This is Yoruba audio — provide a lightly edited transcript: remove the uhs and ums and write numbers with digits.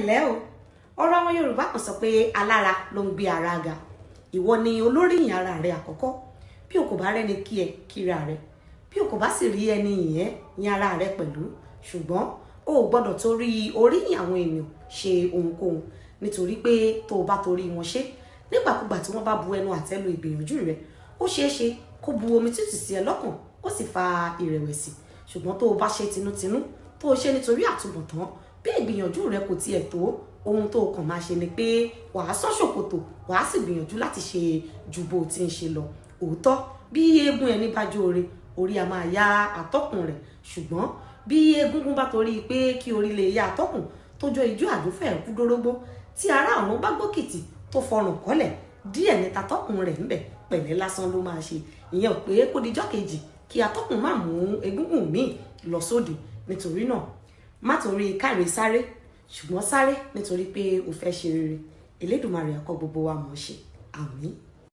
ǹlẹ́ o ọ̀rọ̀ àwọn Yorùbá kan sọ pé alára ló ń gbé ara ga ìwọ ni olóríyìn ara rẹ àkọ́kọ́ bí o kò bá rẹ́ni kí ẹ kíra rẹ bí o kò bá sì rí ẹni yìn yìn ara rẹ pẹ̀lú ṣùgbọ́n o ò gbọ́dọ̀ torí oríyìn àwọn èèyàn ṣe ohunkóhun nítorí pé tó o bá torí wọn ṣe nígbàkúgbà tí wọ́n bá bu ẹnu àtẹ́ lu ìgbìyànjú rẹ ó ṣeé ṣe kó bu omi tútù sí ẹ lọ́kàn ó sì fa ìrẹ̀wẹ̀sì ṣùgbọ́n tó o bá ṣe tinútinú tó o ṣe nítorí àtúbọ̀tán bí ìgbìyànjú rẹ kò tiẹ̀ tó ohun tó kàn máa ṣe ni pé wàá sán ṣòkòtò wàá sì gbìyànjú láti ṣe ju bó ti ń ṣe lọ òótọ́ bí eégún ẹni bá jóore orí a máa yá atọ́kùn rẹ̀ ṣùgbọ́n bí egungun bá torí pé kí orí lè yá atọ́kùn tó jọ ijó àdúfẹ́ kú dórógbó tí ará ọ̀run bá gbókìtì tó fọrùn kọ́lẹ̀ díẹ̀ ní tatọ́kùn rẹ̀ ńbẹ̀ pẹ̀lẹ́ lásán ló máa ṣe ìyẹn ò pé kó dijọ́ kejì kí atọ́kùn má mú egungun míì lọ sóde nítorí náà má torí káre sáré ṣùgbọ́n sáré nítorí pé o fẹ́ ṣe rere Elédùmarè á kọ́ gbogbo wa mọ̀ ṣe àmín.